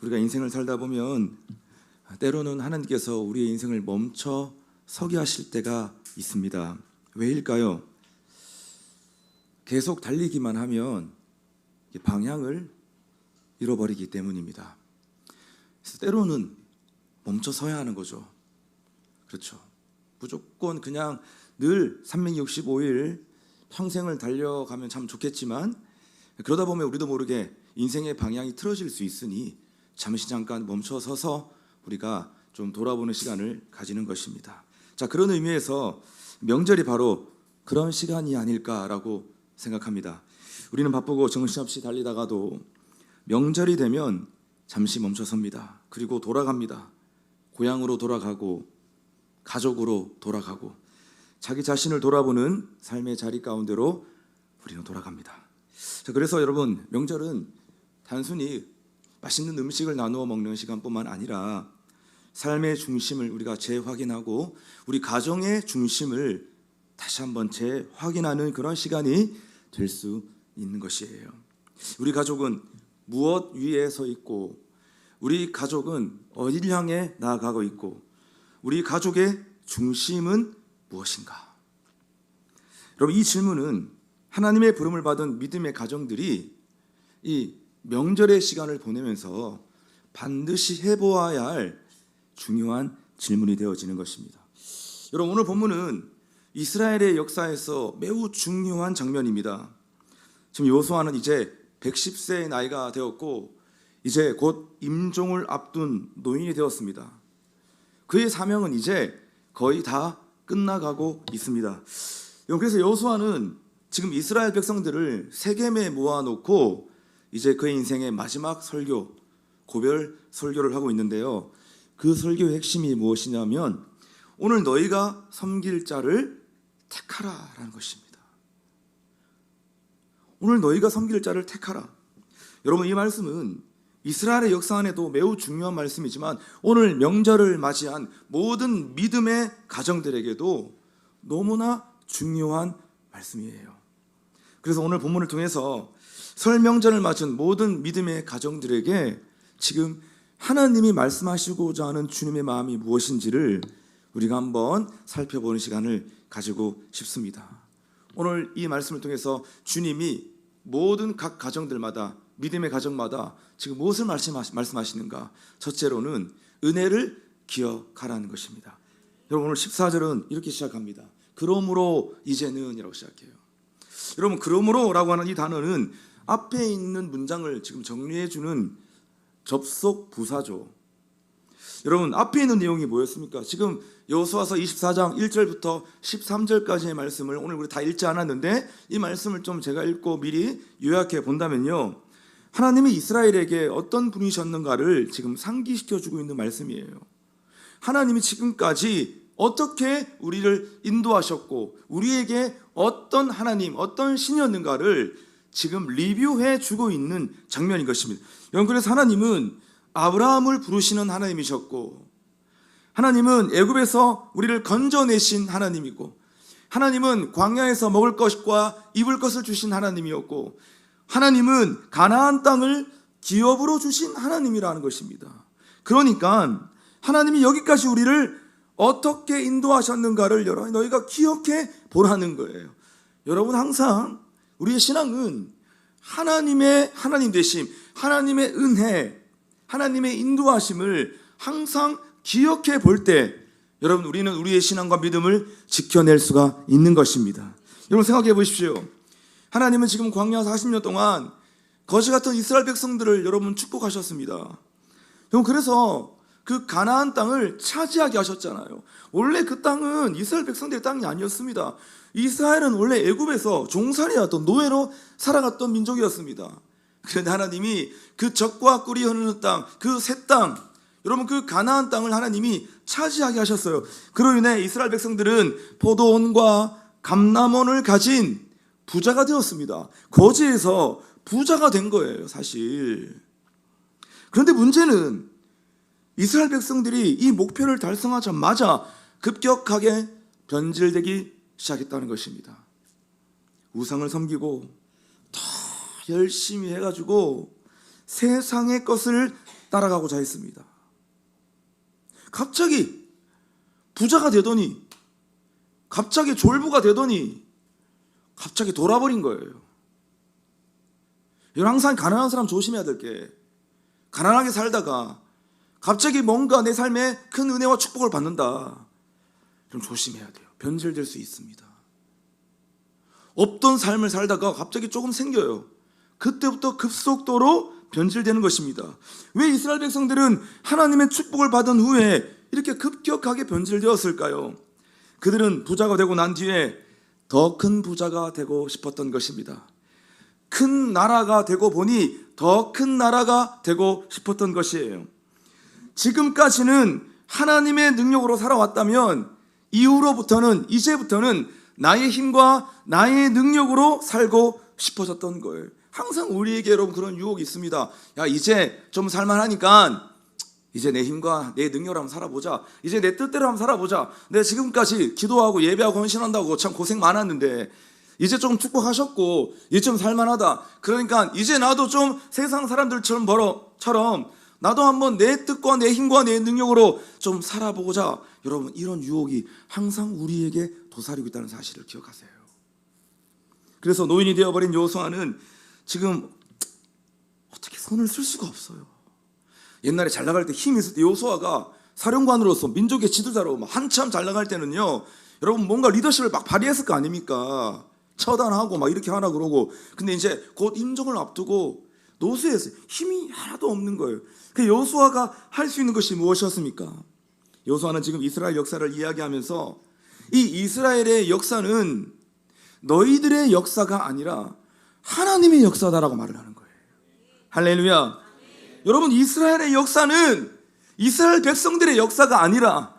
우리가 인생을 살다 보면 때로는 하나님께서 우리의 인생을 멈춰 서게 하실 때가 있습니다. 왜일까요? 계속 달리기만 하면 방향을 잃어버리기 때문입니다. 그래서 때로는 멈춰 서야 하는 거죠. 그렇죠. 무조건 그냥 늘 365일 평생을 달려가면 참 좋겠지만, 그러다 보면 우리도 모르게 인생의 방향이 틀어질 수 있으니 잠시 잠깐 멈춰 서서 우리가 좀 돌아보는 시간을 가지는 것입니다. 자, 그런 의미에서 명절이 바로 그런 시간이 아닐까라고 생각합니다. 우리는 바쁘고 정신없이 달리다가도 명절이 되면 잠시 멈춰 섭니다. 그리고 돌아갑니다. 고향으로 돌아가고 가족으로 돌아가고 자기 자신을 돌아보는 삶의 자리 가운데로 우리는 돌아갑니다. 자, 그래서 여러분, 명절은 단순히 맛있는 음식을 나누어 먹는 시간뿐만 아니라 삶의 중심을 우리가 재확인하고 우리 가정의 중심을 다시 한번 재확인하는 그런 시간이 될 수 있는 것이에요. 우리 가족은 무엇 위에 서 있고, 우리 가족은 어디를 향해 나아가고 있고, 우리 가족의 중심은 무엇인가? 여러분, 이 질문은 하나님의 부름을 받은 믿음의 가정들이 이 명절의 시간을 보내면서 반드시 해보아야 할 중요한 질문이 되어지는 것입니다. 여러분, 오늘 본문은 이스라엘의 역사에서 매우 중요한 장면입니다. 지금 여호수아는 이제 110세의 나이가 되었고 이제 곧 임종을 앞둔 노인이 되었습니다. 그의 사명은 이제 거의 다 끝나가고 있습니다. 그래서 여호수아는 지금 이스라엘 백성들을 세겜에 모아놓고 이제 그의 인생의 마지막 설교, 고별 설교를 하고 있는데요. 그 설교의 핵심이 무엇이냐면 오늘 너희가 섬길 자를 택하라라는 것입니다. 오늘 너희가 섬길 자를 택하라. 여러분, 이 말씀은 이스라엘의 역사 안에도 매우 중요한 말씀이지만 오늘 명절을 맞이한 모든 믿음의 가정들에게도 너무나 중요한 말씀이에요. 그래서 오늘 본문을 통해서 설 명절을 맞은 모든 믿음의 가정들에게 지금 하나님이 말씀하시고자 하는 주님의 마음이 무엇인지를 우리가 한번 살펴보는 시간을 가지고 싶습니다. 오늘 이 말씀을 통해서 주님이 모든 각 가정들마다, 믿음의 가정마다 지금 무엇을 말씀하시는가? 첫째로는 은혜를 기억하라는 것입니다. 여러분, 오늘 14절은 이렇게 시작합니다. 그러므로 이제는 이라고 시작해요. 여러분, 그러므로라고 하는 이 단어는 앞에 있는 문장을 지금 정리해주는 접속 부사죠. 여러분, 앞에 있는 내용이 뭐였습니까? 지금 여호수아서 24장 1절부터 13절까지의 말씀을 오늘 우리 다 읽지 않았는데 이 말씀을 좀 제가 읽고 미리 요약해 본다면요, 하나님이 이스라엘에게 어떤 분이셨는가를 지금 상기시켜주고 있는 말씀이에요. 하나님이 지금까지 어떻게 우리를 인도하셨고 우리에게 어떤 하나님, 어떤 신이었는가를 지금 리뷰해 주고 있는 장면인 것입니다. 여러분, 그래서 하나님은 아브라함을 부르시는 하나님이셨고, 하나님은 애굽에서 우리를 건져내신 하나님이고, 하나님은 광야에서 먹을 것과 입을 것을 주신 하나님이었고, 하나님은 가나안 땅을 기업으로 주신 하나님이라는 것입니다. 그러니까 하나님이 여기까지 우리를 어떻게 인도하셨는가를 너희가 기억해 보라는 거예요. 여러분, 항상 우리의 신앙은 하나님의 하나님 되심, 하나님의 은혜, 하나님의 인도하심을 항상 기억해 볼 때 여러분, 우리는 우리의 신앙과 믿음을 지켜낼 수가 있는 것입니다. 여러분, 생각해 보십시오. 하나님은 지금 광야 40년 동안 거지 같은 이스라엘 백성들을 여러분 축복하셨습니다. 여러분, 그래서 그 가나안 땅을 차지하게 하셨잖아요. 원래 그 땅은 이스라엘 백성들의 땅이 아니었습니다. 이스라엘은 원래 애굽에서 종살이였던 노예로 살아갔던 민족이었습니다. 그런데 하나님이 그 젖과 꿀이 흐르는 땅, 그 새 땅, 여러분, 그 가나안 땅을 하나님이 차지하게 하셨어요. 그로 인해 이스라엘 백성들은 포도원과 감람원을 가진 부자가 되었습니다. 거지에서 부자가 된 거예요, 사실. 그런데 문제는 이스라엘 백성들이 이 목표를 달성하자마자 급격하게 변질되기 시작했다는 것입니다. 우상을 섬기고 더 열심히 해가지고 세상의 것을 따라가고자 했습니다. 갑자기 부자가 되더니, 갑자기 졸부가 되더니 갑자기 돌아버린 거예요. 이건 항상 가난한 사람 조심해야 될 게, 가난하게 살다가 갑자기 뭔가 내 삶에 큰 은혜와 축복을 받는다, 좀 조심해야 돼요. 변질될 수 있습니다. 없던 삶을 살다가 갑자기 조금 생겨요. 그때부터 급속도로 변질되는 것입니다. 왜 이스라엘 백성들은 하나님의 축복을 받은 후에 이렇게 급격하게 변질되었을까요? 그들은 부자가 되고 난 뒤에 더 큰 부자가 되고 싶었던 것입니다. 큰 나라가 되고 보니 더 큰 나라가 되고 싶었던 것이에요. 지금까지는 하나님의 능력으로 살아왔다면 이제부터는 나의 힘과 나의 능력으로 살고 싶어졌던 거예요. 항상 우리에게 여러분 그런 유혹이 있습니다. 야, 이제 좀 살만하니까 이제 내 힘과 내 능력으로 한번 살아보자. 이제 내 뜻대로 한번 살아보자. 내가 지금까지 기도하고 예배하고 헌신한다고 참 고생 많았는데 이제 좀 축복하셨고 이제 좀 살만하다. 그러니까 이제 나도 좀 세상 사람들처럼 나도 한번 내 뜻과 내 힘과 내 능력으로 좀 살아보고자. 여러분, 이런 유혹이 항상 우리에게 도사리고 있다는 사실을 기억하세요. 그래서 노인이 되어버린 여호수아는 지금 어떻게 손을 쓸 수가 없어요. 옛날에 잘 나갈 때 힘이 있을 때 여호수아가 사령관으로서 민족의 지도자로 한참 잘 나갈 때는요, 여러분 뭔가 리더십을 막 발휘했을 거 아닙니까? 처단하고 막 이렇게 하나 그러고. 근데 이제 곧 임종을 앞두고 노쇠했어요. 힘이 하나도 없는 거예요. 그 여호수아가 할 수 있는 것이 무엇이었습니까? 여호수아는 지금 이스라엘 역사를 이야기하면서 이 이스라엘의 역사는 너희들의 역사가 아니라 하나님의 역사다라고 말을 하는 거예요. 할렐루야. 여러분, 이스라엘의 역사는 이스라엘 백성들의 역사가 아니라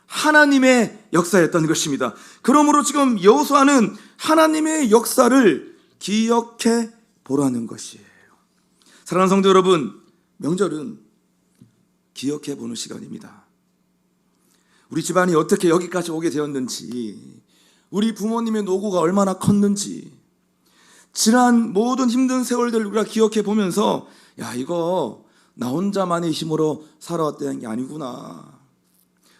하나님의 역사였던 것입니다. 그러므로 지금 여호수아는 하나님의 역사를 기억해 보라는 것이에요. 사랑하는 성도 여러분, 명절은 기억해 보는 시간입니다. 우리 집안이 어떻게 여기까지 오게 되었는지, 우리 부모님의 노고가 얼마나 컸는지, 지난 모든 힘든 세월들을 우리가 기억해 보면서 야, 이거 나 혼자만의 힘으로 살아왔다는 게 아니구나.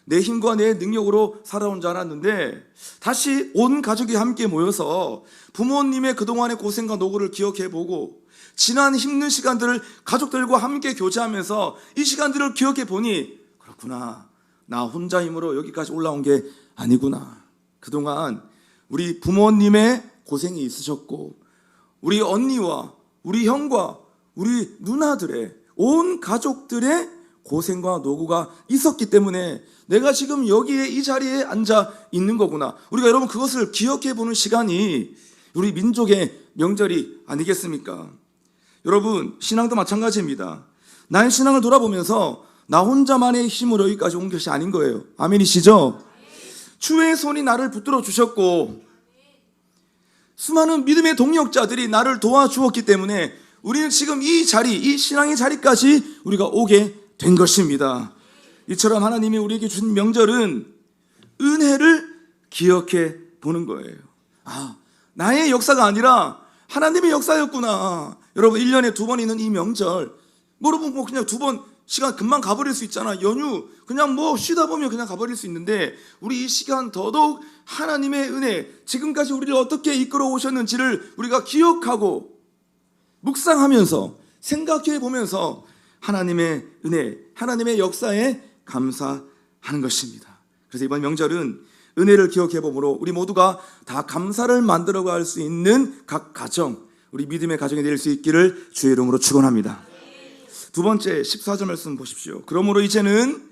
내 힘과 내 능력으로 살아온 줄 알았는데 다시 온 가족이 함께 모여서 부모님의 그동안의 고생과 노고를 기억해보고 지난 힘든 시간들을 가족들과 함께 교제하면서 이 시간들을 기억해보니 그렇구나. 나 혼자 힘으로 여기까지 올라온 게 아니구나. 그동안 우리 부모님의 고생이 있으셨고 우리 언니와 우리 형과 우리 누나들의 온 가족들의 고생과 노고가 있었기 때문에 내가 지금 여기에 이 자리에 앉아 있는 거구나. 우리가 여러분 그것을 기억해 보는 시간이 우리 민족의 명절이 아니겠습니까? 여러분, 신앙도 마찬가지입니다. 나의 신앙을 돌아보면서 나 혼자만의 힘으로 여기까지 온 것이 아닌 거예요. 아멘이시죠? 주의 손이 나를 붙들어 주셨고 수많은 믿음의 동력자들이 나를 도와주었기 때문에 우리는 지금 이 자리, 이 신앙의 자리까지 우리가 오게 된 것입니다. 이처럼 하나님이 우리에게 주신 명절은 은혜를 기억해 보는 거예요. 아, 나의 역사가 아니라 하나님의 역사였구나. 여러분, 1년에 2번 있는 이 명절, 여러분 뭐 그냥 2번 시간 금방 가버릴 수 있잖아. 연휴 그냥 뭐 쉬다 보면 그냥 가버릴 수 있는데 우리 이 시간 더더욱 하나님의 은혜, 지금까지 우리를 어떻게 이끌어 오셨는지를 우리가 기억하고 묵상하면서 생각해 보면서 하나님의 은혜, 하나님의 역사에 감사하는 것입니다. 그래서 이번 명절은 은혜를 기억해 보므로 우리 모두가 다 감사를 만들어갈 수 있는 각 가정, 우리 믿음의 가정이 될 수 있기를 주의 이름으로 축원합니다. 두 번째 14절 말씀 보십시오. 그러므로 이제는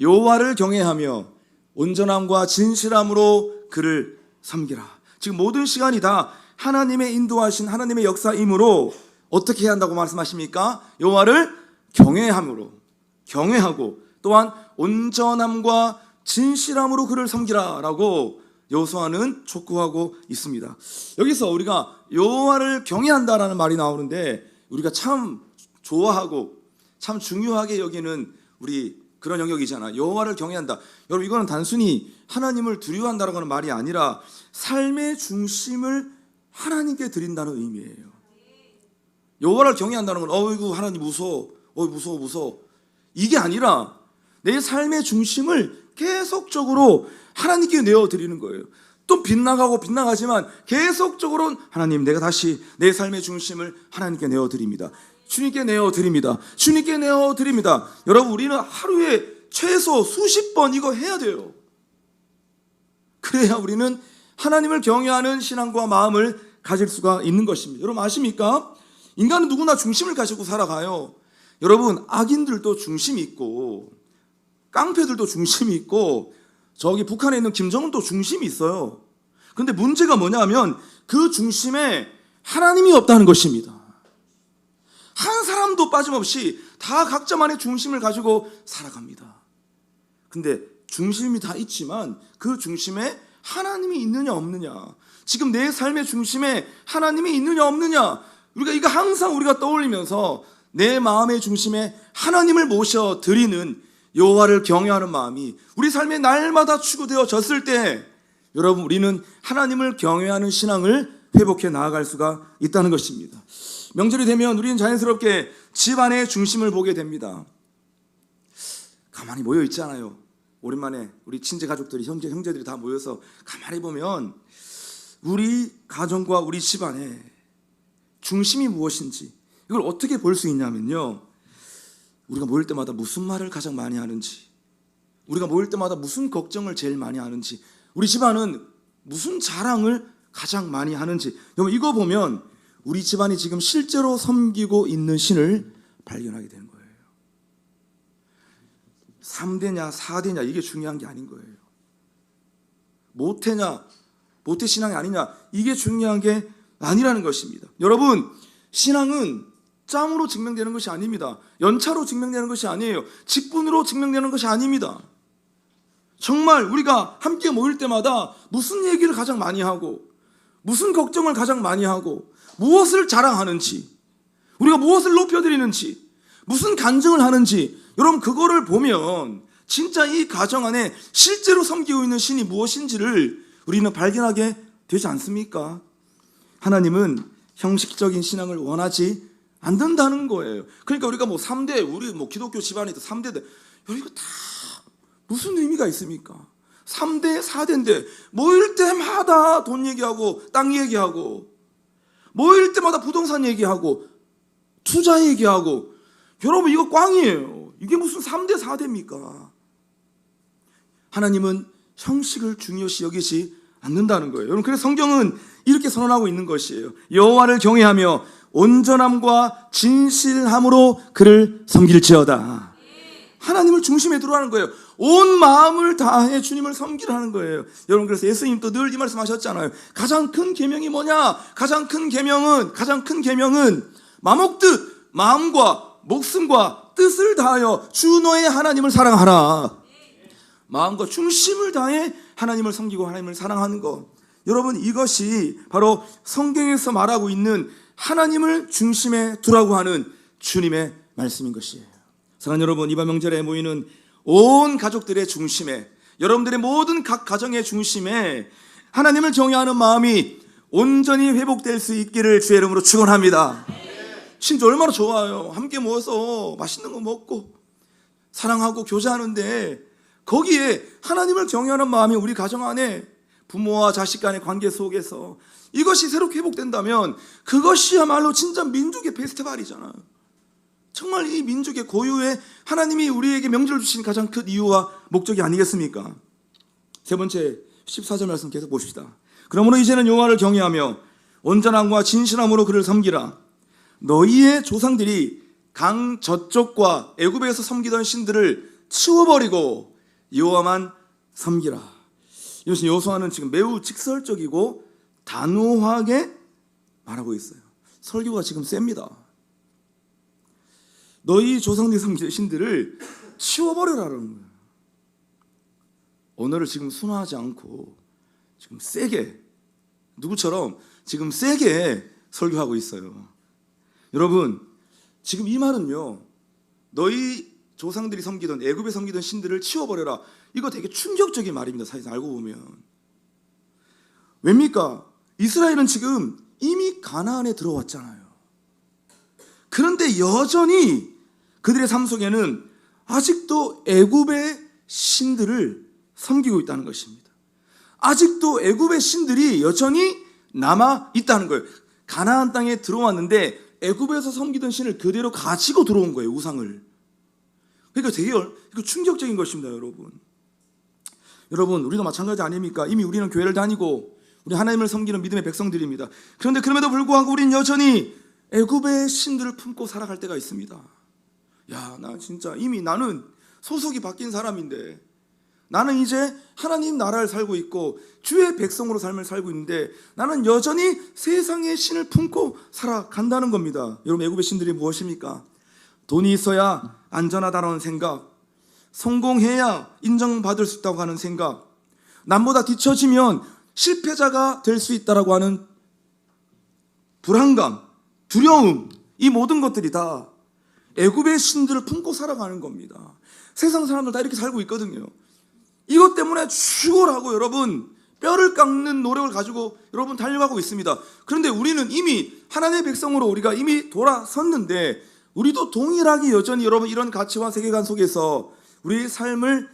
여호와를 경외하며 온전함과 진실함으로 그를 섬기라. 지금 모든 시간이 다 하나님의 인도하신 하나님의 역사이므로 어떻게 해야 한다고 말씀하십니까? 여호와를 경외하고 또한 온전함과 진실함으로 그를 섬기라라고 여호수아는 촉구하고 있습니다. 여기서 우리가 여호와를 경외한다라는 말이 나오는데 우리가 참 좋아하고 참 중요하게 여기는 우리 그런 영역이잖아. 여호와를 경외한다. 여러분, 이거는 단순히 하나님을 두려워한다라고 하는 말이 아니라 삶의 중심을 하나님께 드린다는 의미예요. 여호와를 경외한다는 건 어이구 하나님 무서워, 무서워 무서워. 이게 아니라 내 삶의 중심을 계속적으로 하나님께 내어드리는 거예요. 또 빗나가지만 계속적으로 하나님, 내가 다시 내 삶의 중심을 하나님께 내어드립니다. 주님께 내어드립니다. 주님께 내어드립니다. 여러분, 우리는 하루에 최소 수십 번 이거 해야 돼요. 그래야 우리는 하나님을 경외하는 신앙과 마음을 가질 수가 있는 것입니다. 여러분 아십니까? 인간은 누구나 중심을 가지고 살아가요. 여러분, 악인들도 중심이 있고 깡패들도 중심이 있고 저기 북한에 있는 김정은도 중심이 있어요. 근데 문제가 뭐냐면 그 중심에 하나님이 없다는 것입니다. 한 사람도 빠짐없이 다 각자만의 중심을 가지고 살아갑니다. 근데 중심이 다 있지만 그 중심에 하나님이 있느냐 없느냐, 지금 내 삶의 중심에 하나님이 있느냐 없느냐, 우리가 항상 떠올리면서 내 마음의 중심에 하나님을 모셔드리는 여호와를 경외하는 마음이 우리 삶에 날마다 추구되어졌을 때 여러분, 우리는 하나님을 경외하는 신앙을 회복해 나아갈 수가 있다는 것입니다. 명절이 되면 우리는 자연스럽게 집안의 중심을 보게 됩니다. 가만히 모여 있잖아요. 오랜만에 우리 친지 가족들이, 형제들이 다 모여서 가만히 보면 우리 가정과 우리 집안의 중심이 무엇인지 이걸 어떻게 볼 수 있냐면요, 우리가 모일 때마다 무슨 말을 가장 많이 하는지, 우리가 모일 때마다 무슨 걱정을 제일 많이 하는지, 우리 집안은 무슨 자랑을 가장 많이 하는지, 여러분 이거 보면 우리 집안이 지금 실제로 섬기고 있는 신을 발견하게 되는 거예요. 3대냐 4대냐 이게 중요한 게 아닌 거예요. 모태냐 모태 신앙이 아니냐 이게 중요한 게 아니라는 것입니다. 여러분, 신앙은 짬으로 증명되는 것이 아닙니다. 연차로 증명되는 것이 아니에요. 직분으로 증명되는 것이 아닙니다. 정말 우리가 함께 모일 때마다 무슨 얘기를 가장 많이 하고 무슨 걱정을 가장 많이 하고 무엇을 자랑하는지, 우리가 무엇을 높여드리는지, 무슨 간증을 하는지, 여러분 그거를 보면 진짜 이 가정 안에 실제로 섬기고 있는 신이 무엇인지를 우리는 발견하게 되지 않습니까? 하나님은 형식적인 신앙을 원하지 않는다는 거예요. 그러니까 우리가 3대, 우리 기독교 집안이 3대인데 이거 다 무슨 의미가 있습니까? 3대, 4대인데 모일 때마다 돈 얘기하고 땅 얘기하고, 모일 때마다 부동산 얘기하고 투자 얘기하고, 여러분 이거 꽝이에요. 이게 무슨 3대, 4대입니까? 하나님은 형식을 중요시 여기지 않는다는 거예요. 여러분, 그래서 성경은 이렇게 선언하고 있는 것이에요. 여호와를 경외하며 온전함과 진실함으로 그를 섬길지어다. 하나님을 중심에 두라는 거예요. 온 마음을 다해 주님을 섬기라는 거예요. 여러분, 그래서 예수님도 늘 이 말씀하셨잖아요. 가장 큰 계명이 뭐냐? 가장 큰 계명은 마목듯 마음과 목숨과 뜻을 다하여 주 너의 하나님을 사랑하라. 마음과 중심을 다해 하나님을 섬기고 하나님을 사랑하는 것. 여러분, 이것이 바로 성경에서 말하고 있는 하나님을 중심에 두라고 하는 주님의 말씀인 것이에요. 사랑하는 여러분, 이번 명절에 모이는 온 가족들의 중심에, 여러분들의 모든 각 가정의 중심에 하나님을 경외하는 마음이 온전히 회복될 수 있기를 주의 이름으로 축원합니다. 진짜 얼마나 좋아요. 함께 모여서 맛있는 거 먹고 사랑하고 교제하는데 거기에 하나님을 경외하는 마음이 우리 가정 안에, 부모와 자식 간의 관계 속에서 이것이 새롭게 회복된다면 그것이야말로 진짜 민족의 페스티벌이잖아요. 정말 이 민족의 고유의 하나님이 우리에게 명절을 주신 가장 큰 이유와 목적이 아니겠습니까? 세 번째 14절 말씀 계속 보십시다. 그러므로 이제는 여호와를 경외하며 온전함과 진실함으로 그를 섬기라. 너희의 조상들이 강 저쪽과 애굽에서 섬기던 신들을 치워버리고 여호와만 섬기라. 이것은 여호수아는 지금 매우 직설적이고 단호하게 말하고 있어요. 설교가 지금 셉니다. 너희 조상들이 섬기던 신들을 치워버려라는 거예요. 언어를 지금 순화하지 않고 지금 세게, 누구처럼 지금 세게 설교하고 있어요. 여러분, 지금 이 말은요, 너희 조상들이 섬기던, 애굽에 섬기던 신들을 치워버려라, 이거 되게 충격적인 말입니다. 사실상 알고 보면. 왜입니까? 이스라엘은 지금 이미 가나안에 들어왔잖아요. 그런데 여전히 그들의 삶 속에는 아직도 애굽의 신들을 섬기고 있다는 것입니다. 아직도 애굽의 신들이 여전히 남아 있다는 거예요. 가나안 땅에 들어왔는데 애굽에서 섬기던 신을 그대로 가지고 들어온 거예요, 우상을. 그러니까 되게 충격적인 것입니다, 여러분. 여러분, 우리도 마찬가지 아닙니까? 이미 우리는 교회를 다니고 우리 하나님을 섬기는 믿음의 백성들입니다. 그런데 그럼에도 불구하고 우리는 여전히 애굽의 신들을 품고 살아갈 때가 있습니다. 야, 나 진짜 이미 나는 소속이 바뀐 사람인데, 나는 이제 하나님 나라를 살고 있고 주의 백성으로 삶을 살고 있는데 나는 여전히 세상의 신을 품고 살아간다는 겁니다. 여러분, 애굽의 신들이 무엇입니까? 돈이 있어야 안전하다는 생각, 성공해야 인정받을 수 있다고 하는 생각, 남보다 뒤처지면 실패자가 될 수 있다고 하는 불안감, 두려움, 이 모든 것들이 다 애굽의 신들을 품고 살아가는 겁니다. 세상 사람들 다 이렇게 살고 있거든요. 이것 때문에 죽어라고 여러분 뼈를 깎는 노력을 가지고 여러분 달려가고 있습니다. 그런데 우리는 이미 하나님의 백성으로 우리가 이미 돌아섰는데, 우리도 동일하게 여전히 여러분 이런 가치와 세계관 속에서 우리의 삶을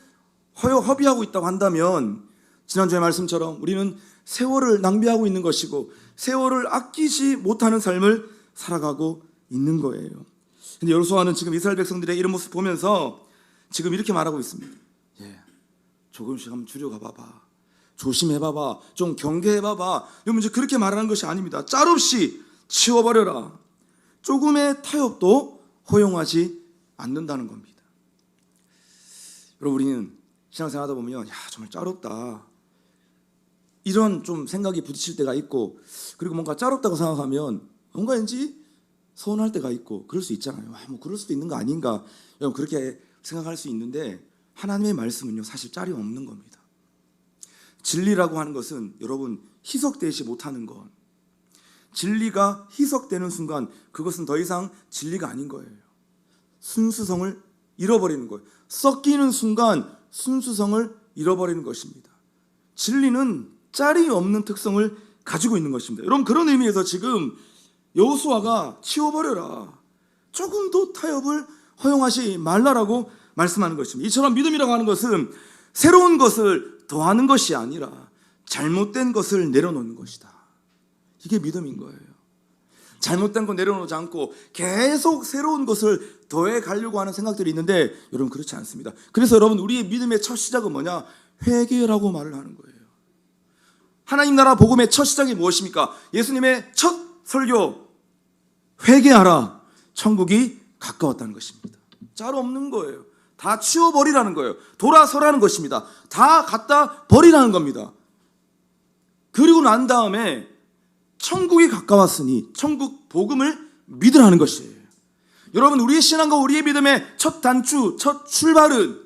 허비하고 있다고 한다면, 지난주의 말씀처럼 우리는 세월을 낭비하고 있는 것이고 세월을 아끼지 못하는 삶을 살아가고 있는 거예요. 근데 여호수아는 지금 이스라엘 백성들의 이런 모습 보면서 지금 이렇게 말하고 있습니다. 조금씩 한번 줄여가봐봐, 조심해봐봐, 좀 경계해봐봐. 여러분, 이제 그렇게 말하는 것이 아닙니다. 짤없이 치워버려라. 조금의 타협도 허용하지 않는다는 겁니다. 여러분, 우리는 신앙생활 하다 보면 정말 짤없다, 이런 좀 생각이 부딪힐 때가 있고, 그리고 뭔가 짤없다고 생각하면 뭔가 왠지 서운할 때가 있고 그럴 수 있잖아요. 뭐 그럴 수도 있는 거 아닌가, 여러분 그렇게 생각할 수 있는데, 하나님의 말씀은요 사실 짤이 없는 겁니다. 진리라고 하는 것은 여러분 희석되지 못하는 것, 진리가 희석되는 순간 그것은 더 이상 진리가 아닌 거예요. 순수성을 잃어버리는 거예요. 섞이는 순간 순수성을 잃어버리는 것입니다. 진리는 짤이 없는 특성을 가지고 있는 것입니다. 여러분, 그런 의미에서 지금 여호수아가 치워버려라, 조금도 타협을 허용하지 말라라고 말씀하는 것입니다. 이처럼 믿음이라고 하는 것은 새로운 것을 더하는 것이 아니라 잘못된 것을 내려놓는 것이다. 이게 믿음인 거예요. 잘못된 거 내려놓지 않고 계속 새로운 것을 더해 가려고 하는 생각들이 있는데, 여러분 그렇지 않습니다. 그래서 여러분, 우리의 믿음의 첫 시작은 뭐냐? 회개라고 말을 하는 거예요. 하나님 나라 복음의 첫 시작이 무엇입니까? 예수님의 첫 설교, 회개하라, 천국이 가까웠다는 것입니다. 짤 없는 거예요. 다 치워버리라는 거예요. 돌아서라는 것입니다. 다 갖다 버리라는 겁니다. 그리고 난 다음에 천국이 가까웠으니 천국 복음을 믿으라는 것이에요. 여러분, 우리의 신앙과 우리의 믿음의 첫 단추, 첫 출발은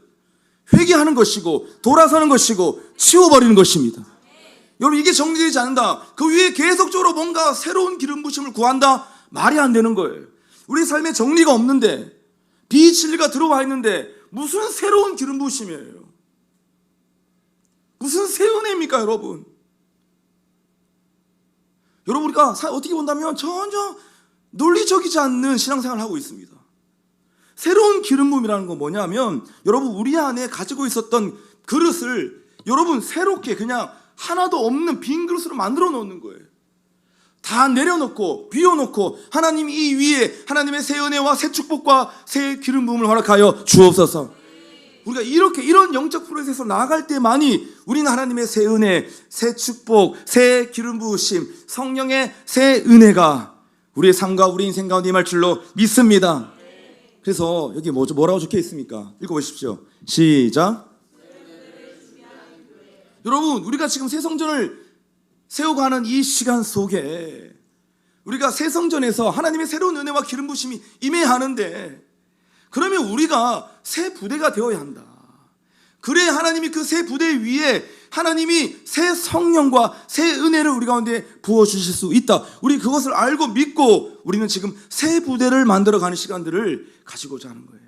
회개하는 것이고 돌아서는 것이고 치워버리는 것입니다. 여러분, 이게 정리되지 않는다, 그 위에 계속적으로 뭔가 새로운 기름 부심을 구한다, 말이 안 되는 거예요. 우리 삶에 정리가 없는데, 비진리가 들어와 있는데 무슨 새로운 기름 부심이에요? 무슨 새 은혜입니까, 여러분? 여러분, 우리가 어떻게 본다면 전혀 논리적이지 않는 신앙생활을 하고 있습니다. 새로운 기름 부음이라는 건 뭐냐면, 여러분 우리 안에 가지고 있었던 그릇을 여러분 새롭게 그냥 하나도 없는 빈 그릇으로 만들어 놓는 거예요. 다 내려놓고 비워놓고 하나님 이 위에 하나님의 새 은혜와 새 축복과 새 기름 부음을 허락하여 주옵소서. 우리가 이렇게 이런 영적 프로세스에서 나아갈 때만이 우리는 하나님의 새 은혜, 새 축복, 새 기름 부으심, 성령의 새 은혜가 우리의 삶과 우리 인생 가운데 임할 줄로 믿습니다. 그래서 여기 뭐라고 적혀 있습니까? 읽어보십시오. 시작. 여러분, 우리가 지금 새 성전을 세우고 하는 이 시간 속에 우리가 새 성전에서 하나님의 새로운 은혜와 기름 부심이 임해야 하는데, 그러면 우리가 새 부대가 되어야 한다. 그래야 하나님이 그 새 부대 위에 하나님이 새 성령과 새 은혜를 우리 가운데 부어주실 수 있다. 우리 그것을 알고 믿고 우리는 지금 새 부대를 만들어가는 시간들을 가지고자 하는 거예요.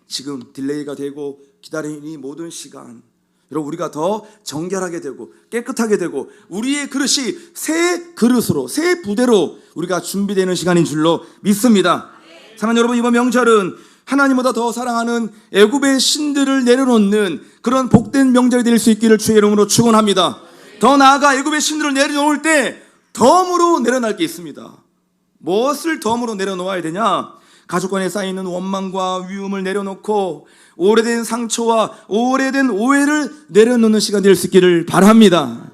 지금 딜레이가 되고 기다리는 이 모든 시간, 여러분 우리가 더 정결하게 되고 깨끗하게 되고 우리의 그릇이 새 그릇으로 새 부대로 우리가 준비되는 시간인 줄로 믿습니다. 사랑하는 여러분, 이번 명절은 하나님보다 더 사랑하는 애굽의 신들을 내려놓는 그런 복된 명절이 될 수 있기를 주의 이름으로 축원합니다. 더 나아가 애굽의 신들을 내려놓을 때 덤으로 내려놓을 게 있습니다. 무엇을 덤으로 내려놓아야 되냐? 가족 간에 쌓이는 원망과 미움을 내려놓고 오래된 상처와 오래된 오해를 내려놓는 시간 될 수 있기를 바랍니다.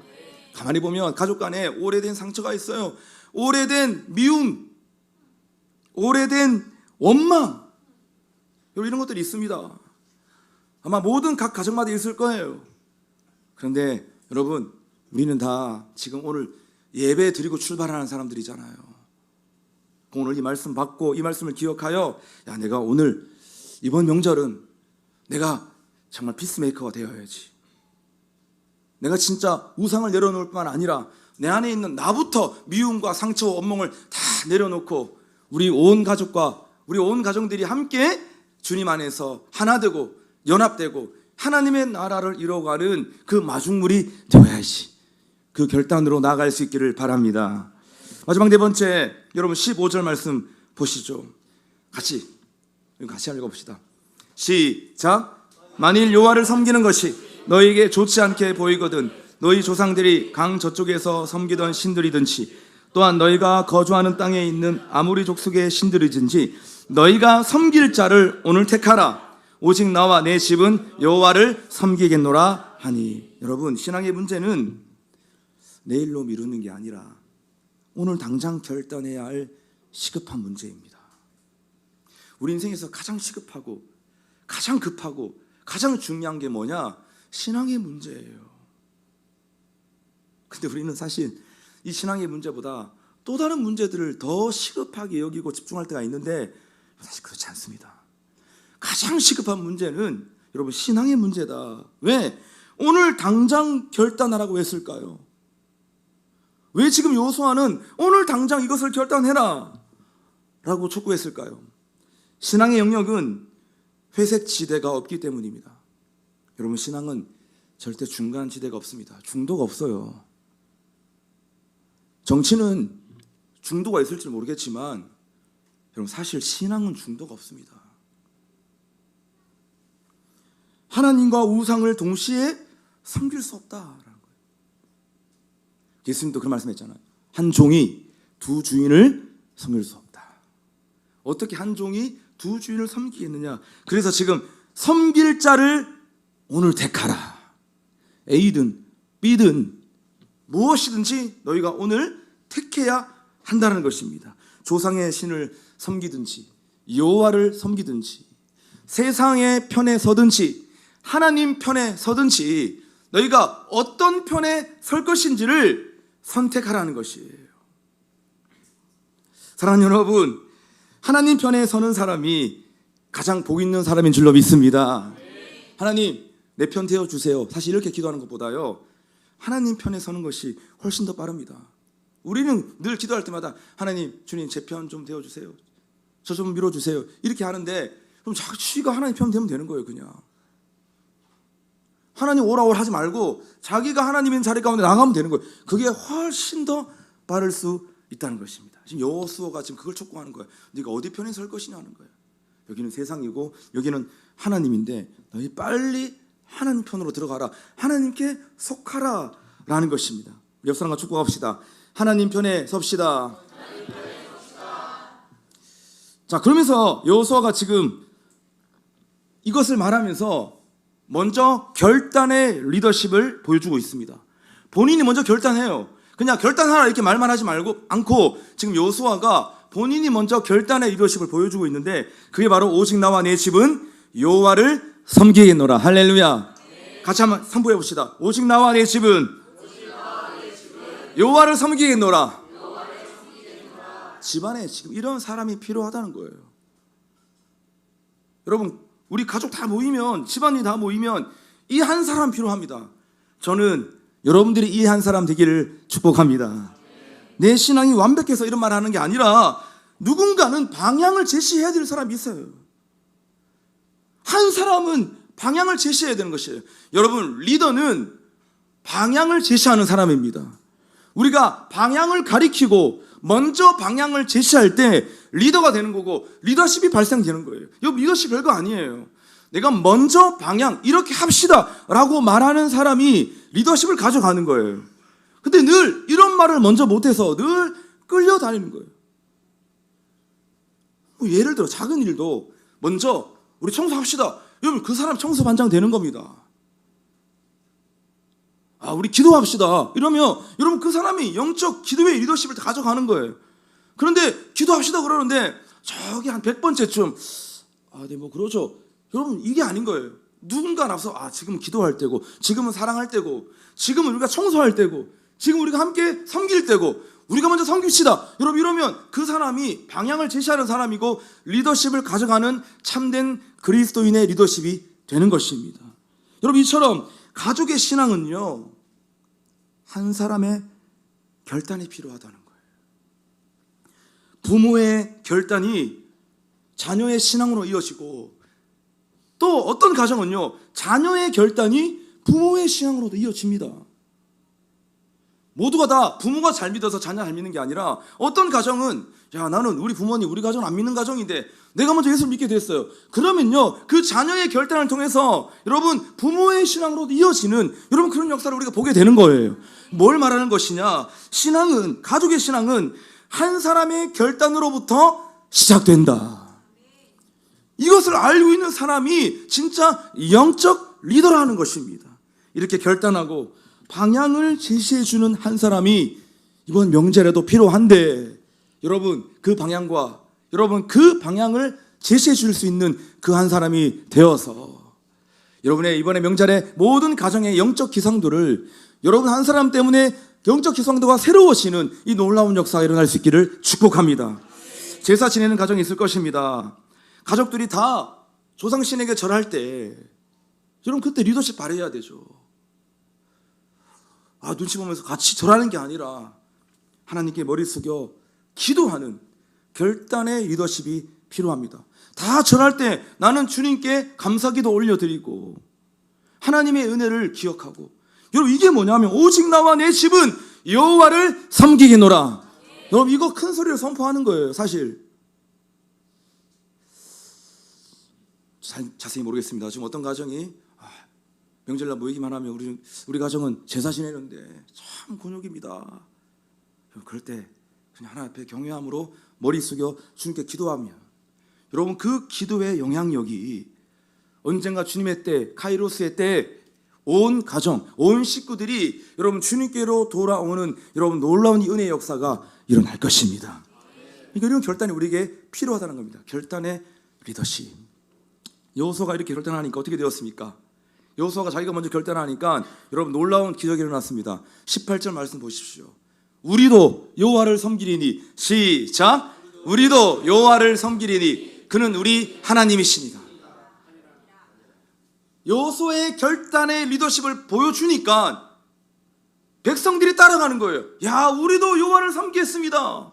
가만히 보면 가족 간에 오래된 상처가 있어요. 오래된 미움, 오래된 원망, 이런 것들이 있습니다. 아마 모든 각 가정마다 있을 거예요. 그런데 여러분, 우리는 다 지금 오늘 예배 드리고 출발하는 사람들이잖아요. 오늘 이 말씀 받고 이 말씀을 기억하여, 야, 내가 오늘 이번 명절은 내가 정말 피스메이커가 되어야지. 내가 진짜 우상을 내려놓을 뿐만 아니라 내 안에 있는 나부터 미움과 상처와 원망을 다 내려놓고 우리 온 가족과 우리 온 가정들이 함께 주님 안에서 하나 되고 연합되고 하나님의 나라를 이뤄가는 그 마중물이 되어야지. 그 결단으로 나아갈 수 있기를 바랍니다. 마지막 네 번째, 여러분 15절 말씀 보시죠. 같이 읽어봅시다. 시작. 만일 여호와를 섬기는 것이 너희에게 좋지 않게 보이거든 너희 조상들이 강 저쪽에서 섬기던 신들이든지 또한 너희가 거주하는 땅에 있는 아모리 족속의 신들이든지 너희가 섬길 자를 오늘 택하라. 오직 나와 내 집은 여호와를 섬기겠노라 하니. 여러분, 신앙의 문제는 내일로 미루는 게 아니라 오늘 당장 결단해야 할 시급한 문제입니다. 우리 인생에서 가장 시급하고 가장 급하고 가장 중요한 게 뭐냐? 신앙의 문제예요. 근데 우리는 사실 이 신앙의 문제보다 또 다른 문제들을 더 시급하게 여기고 집중할 때가 있는데 사실 그렇지 않습니다. 가장 시급한 문제는 여러분 신앙의 문제다. 왜? 오늘 당장 결단하라고 했을까요? 왜 지금 여호수아는 오늘 당장 이것을 결단해라 라고 촉구했을까요? 신앙의 영역은 회색 지대가 없기 때문입니다. 여러분, 신앙은 절대 중간 지대가 없습니다. 중도가 없어요. 정치는 중도가 있을지 모르겠지만 여러분, 사실 신앙은 중도가 없습니다. 하나님과 우상을 동시에 섬길 수 없다라는 거예요. 예수님도 그런 말씀했잖아요. 한 종이 두 주인을 섬길 수 없다. 어떻게 한 종이 두 주인을 섬기겠느냐? 그래서 지금 섬길 자를 오늘 택하라. A든 B든 무엇이든지 너희가 오늘 택해야 한다는 것입니다. 조상의 신을 섬기든지 여호와를 섬기든지 세상의 편에 서든지 하나님 편에 서든지 너희가 어떤 편에 설 것인지를 선택하라는 것이에요. 사랑하는 여러분, 하나님 편에 서는 사람이 가장 복 있는 사람인 줄로 믿습니다. 하나님, 내 편 되어주세요. 사실 이렇게 기도하는 것보다요, 하나님 편에 서는 것이 훨씬 더 빠릅니다. 우리는 늘 기도할 때마다 하나님, 주님 제 편 좀 되어주세요. 저 좀 밀어주세요. 이렇게 하는데 그럼 자기가 하나님 편 되면 되는 거예요. 그냥 하나님 오라오라 하지 말고 자기가 하나님인 자리 가운데 나가면 되는 거예요. 그게 훨씬 더 빠를 수 있다는 것입니다. 지금 여호수아가 지금 그걸 촉구하는 거예요. 네가 어디 편에 설 것이냐 하는 거예요. 여기는 세상이고 여기는 하나님인데 너희 빨리 하나님 편으로 들어가라. 하나님께 속하라 라는 것입니다. 옆 사람과 축복합시다. 하나님 편에 섭시다. 자, 그러면서 여호수아가 지금 이것을 말하면서 먼저 결단의 리더십을 보여주고 있습니다. 본인이 먼저 결단해요. 그냥 결단하라 이렇게 말만 하지 않고 지금 여호수아가 본인이 먼저 결단의 리더십을 보여주고 있는데 그게 바로 오직 나와 내 집은 여호와를 섬기겠노라. 할렐루야. 같이 한번 선포해 봅시다. 오직 나와 내 집은 여호와를 섬기겠노라. 집안에 지금 이런 사람이 필요하다는 거예요. 여러분, 우리 가족 다 모이면, 집안이 다 모이면 이 한 사람 필요합니다. 저는 여러분들이 이 한 사람 되기를 축복합니다. 내 신앙이 완벽해서 이런 말을 하는 게 아니라 누군가는 방향을 제시해야 될 사람이 있어요. 한 사람은 방향을 제시해야 되는 것이에요. 여러분, 리더는 방향을 제시하는 사람입니다. 우리가 방향을 가리키고 먼저 방향을 제시할 때 리더가 되는 거고 리더십이 발생되는 거예요. 이 리더십 별거 아니에요. 내가 먼저 방향 이렇게 합시다 라고 말하는 사람이 리더십을 가져가는 거예요. 근데 늘 이런 말을 먼저 못해서 늘 끌려다니는 거예요. 예를 들어 작은 일도 먼저 우리 청소합시다. 여러분 그 사람 청소반장 되는 겁니다. 우리 기도합시다. 이러면 여러분 그 사람이 영적 기도의 리더십을 가져가는 거예요. 그런데 기도합시다 그러는데 저기 한 100번째쯤 네 뭐 그러죠. 여러분 이게 아닌 거예요. 누군가 나서 지금은 기도할 때고 지금은 사랑할 때고 지금은 우리가 청소할 때고 지금 우리가 함께 섬길 때고 우리가 먼저 섬깁시다. 여러분 이러면 그 사람이 방향을 제시하는 사람이고 리더십을 가져가는 참된 그리스도인의 리더십이 되는 것입니다. 여러분 이처럼 가족의 신앙은요 한 사람의 결단이 필요하다는 거예요. 부모의 결단이 자녀의 신앙으로 이어지고 또 어떤 가정은요 자녀의 결단이 부모의 신앙으로도 이어집니다. 모두가 다 부모가 잘 믿어서 자녀 잘 믿는 게 아니라 어떤 가정은 나는 우리 부모님 우리 가정은 안 믿는 가정인데 내가 먼저 예수를 믿게 됐어요. 그러면요 그 자녀의 결단을 통해서 여러분 부모의 신앙으로도 이어지는 여러분 그런 역사를 우리가 보게 되는 거예요. 뭘 말하는 것이냐, 신앙은 가족의 신앙은 한 사람의 결단으로부터 시작된다. 이것을 알고 있는 사람이 진짜 영적 리더라는 것입니다. 이렇게 결단하고 방향을 제시해주는 한 사람이 이번 명절에도 필요한데 여러분 그 방향과 여러분 그 방향을 제시해줄 수 있는 그 한 사람이 되어서 여러분의 이번에 명절에 모든 가정의 영적 기상도를 여러분 한 사람 때문에 영적 기상도가 새로워지는 이 놀라운 역사가 일어날 수 있기를 축복합니다. 제사 지내는 가정이 있을 것입니다. 가족들이 다 조상신에게 절할 때 여러분 그때 리더십 발휘해야 되죠. 눈치 보면서 같이 절하는 게 아니라 하나님께 머리 숙여 기도하는 결단의 리더십이 필요합니다. 다 절할 때 나는 주님께 감사기도 올려드리고 하나님의 은혜를 기억하고 여러분 이게 뭐냐면 오직 나와 내 집은 여호와를 섬기겠노라. 여러분 이거 큰 소리를 선포하는 거예요. 사실 자세히 모르겠습니다. 지금 어떤 가정이 명절날 모이기만 하면 우리 가정은 제사 지내는데 참 곤욕입니다. 그럴 때 그냥 하나님 앞에 경외함으로 머리 숙여 주님께 기도하면 여러분 그 기도의 영향력이 언젠가 주님의 때 카이로스의 때 온 가정, 온 식구들이 여러분 주님께로 돌아오는 여러분 놀라운 이 은혜의 역사가 일어날 것입니다. 그러니까 이런 결단이 우리에게 필요하다는 겁니다. 결단의 리더십. 여호수아가 이렇게 결단하니까 어떻게 되었습니까? 여호수아가 자기가 먼저 결단하니까 여러분 놀라운 기적이 일어났습니다. 18절 말씀 보십시오. 우리도 여호와를 섬기리니 시작. 우리도 여호와를 섬기리니 그는 우리 하나님이십니다. 여호수아의 결단의 리더십을 보여주니까 백성들이 따라가는 거예요. 우리도 여호와를 섬기겠습니다.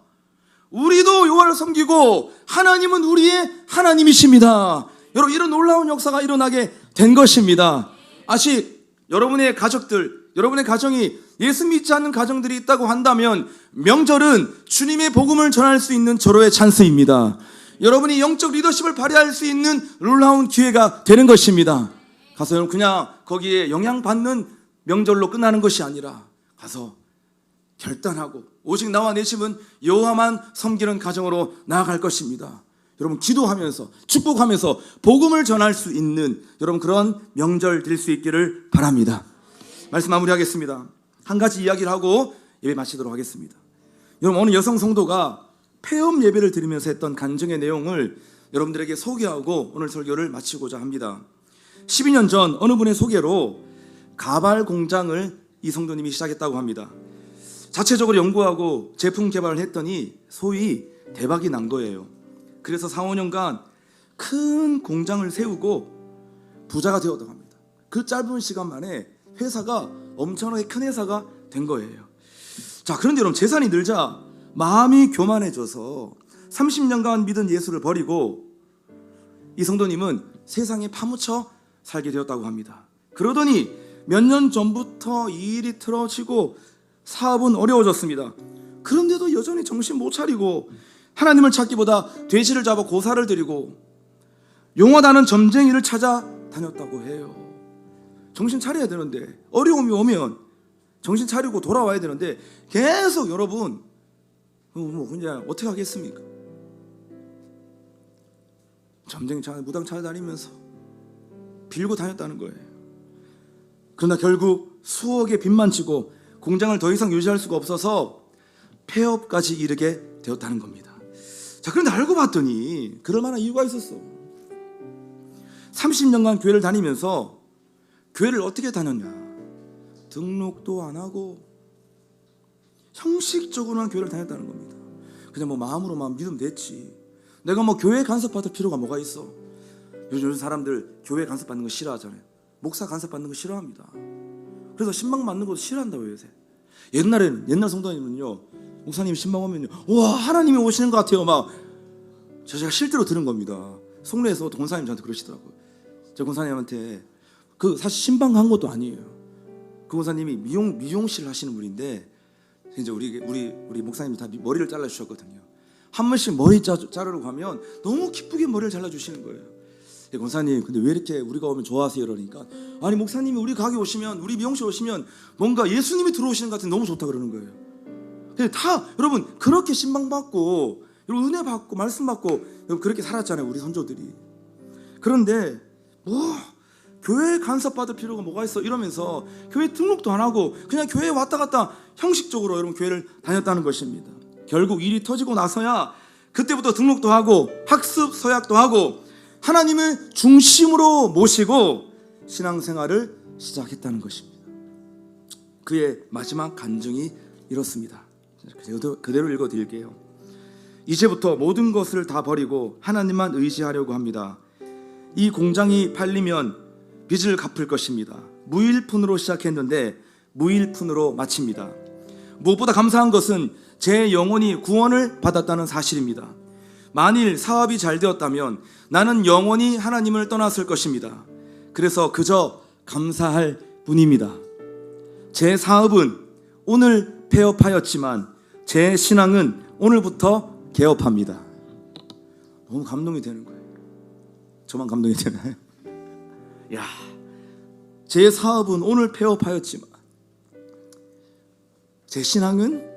우리도 여호와를 섬기고 하나님은 우리의 하나님이십니다. 여러분 이런 놀라운 역사가 일어나게 된 것입니다. 아직 여러분의 가족들, 여러분의 가정이 예수 믿지 않는 가정들이 있다고 한다면 명절은 주님의 복음을 전할 수 있는 절호의 찬스입니다. 여러분이 영적 리더십을 발휘할 수 있는 놀라운 기회가 되는 것입니다. 가서 여러분 그냥 거기에 영향받는 명절로 끝나는 것이 아니라 가서 결단하고 오직 나와 내 집은 여호와만 섬기는 가정으로 나아갈 것입니다. 여러분 기도하면서 축복하면서 복음을 전할 수 있는 여러분 그런 명절 될 수 있기를 바랍니다. 말씀 마무리하겠습니다. 한 가지 이야기를 하고 예배 마치도록 하겠습니다. 여러분 오늘 여성 성도가 폐업 예배를 드리면서 했던 간증의 내용을 여러분들에게 소개하고 오늘 설교를 마치고자 합니다. 12년 전 어느 분의 소개로 가발 공장을 이 성도님이 시작했다고 합니다. 자체적으로 연구하고 제품 개발을 했더니 소위 대박이 난 거예요. 그래서 4, 5년간 큰 공장을 세우고 부자가 되었다고 합니다. 그 짧은 시간 만에 회사가 엄청나게 큰 회사가 된 거예요. 자, 그런데 여러분 재산이 늘자 마음이 교만해져서 30년간 믿은 예수를 버리고 이 성도님은 세상에 파묻혀 살게 되었다고 합니다. 그러더니 몇 년 전부터 이 일이 틀어지고 사업은 어려워졌습니다. 그런데도 여전히 정신 못 차리고 하나님을 찾기보다 돼지를 잡아 고사를 드리고 용하다는 점쟁이를 찾아 다녔다고 해요. 정신 차려야 되는데, 어려움이 오면 정신 차리고 돌아와야 되는데 계속 여러분 그냥 어떻게 하겠습니까? 점쟁이 찾아 무당 찾아다니면서 빌고 다녔다는 거예요. 그러나 결국 수억의 빚만 지고 공장을 더 이상 유지할 수가 없어서 폐업까지 이르게 되었다는 겁니다. 자, 그런데 알고 봤더니 그럴 만한 이유가 있었어. 30년간 교회를 다니면서 교회를 어떻게 다녔냐? 등록도 안 하고 형식적으로만 교회를 다녔다는 겁니다. 그냥 뭐 마음으로만 믿으면 됐지. 내가 뭐 교회 간섭받을 필요가 뭐가 있어? 요즘 사람들 교회 간섭받는 거 싫어하잖아요. 목사 간섭받는 거 싫어합니다. 그래서 신방 맞는 것도 싫어한다고 요새. 옛날 성도님은요, 목사님 신방 오면요, 와 하나님이 오시는 것 같아요. 막 제가 실제로 들은 겁니다. 송내에서 권사님 저한테 그러시더라고요. 저 권사님한테 그 사실 신방 간 것도 아니에요. 그 권사님이 미용실 하시는 분인데 이제 우리 목사님이 다 머리를 잘라 주셨거든요. 한 번씩 머리 자르러 가면 너무 기쁘게 머리를 잘라 주시는 거예요. 권사님, 근데 왜 이렇게 우리가 오면 좋아하세요? 그러니까 아니 목사님이 우리 가게 오시면, 우리 미용실 오시면 뭔가 예수님이 들어오시는 것 같은 너무 좋다 그러는 거예요. 근데 다 여러분 그렇게 신방 받고 은혜 받고 말씀 받고 그렇게 살았잖아요, 우리 선조들이. 그런데 뭐 교회에 간섭받을 필요가 뭐가 있어 이러면서 교회 등록도 안 하고 그냥 교회에 왔다 갔다 형식적으로 여러분 교회를 다녔다는 것입니다. 결국 일이 터지고 나서야 그때부터 등록도 하고 학습 서약도 하고 하나님을 중심으로 모시고 신앙생활을 시작했다는 것입니다. 그의 마지막 간증이 이렇습니다. 그대로 읽어드릴게요. 이제부터 모든 것을 다 버리고 하나님만 의지하려고 합니다. 이 공장이 팔리면 빚을 갚을 것입니다. 무일푼으로 시작했는데 무일푼으로 마칩니다. 무엇보다 감사한 것은 제 영혼이 구원을 받았다는 사실입니다. 만일 사업이 잘 되었다면 나는 영원히 하나님을 떠났을 것입니다. 그래서 그저 감사할 뿐입니다. 제 사업은 오늘 폐업하였지만 제 신앙은 오늘부터 개업합니다. 너무 감동이 되는 거예요. 저만 감동이 되나요? 야, 제 사업은 오늘 폐업하였지만 제 신앙은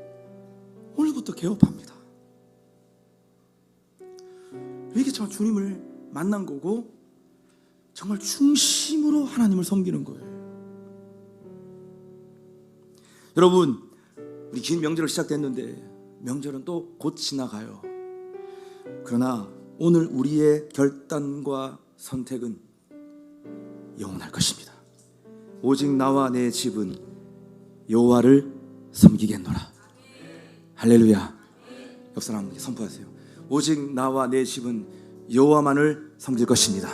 오늘부터 개업합니다. 이게 참 주님을 만난 거고 정말 중심으로 하나님을 섬기는 거예요. 여러분, 우리 긴 명절을 시작됐는데 명절은 또 곧 지나가요. 그러나 오늘 우리의 결단과 선택은 영원할 것입니다. 오직 나와 내 집은 여호와를 섬기겠노라. 할렐루야. 옆 사람에게 선포하세요. 오직 나와 내 집은 여호와만을 섬길 것입니다.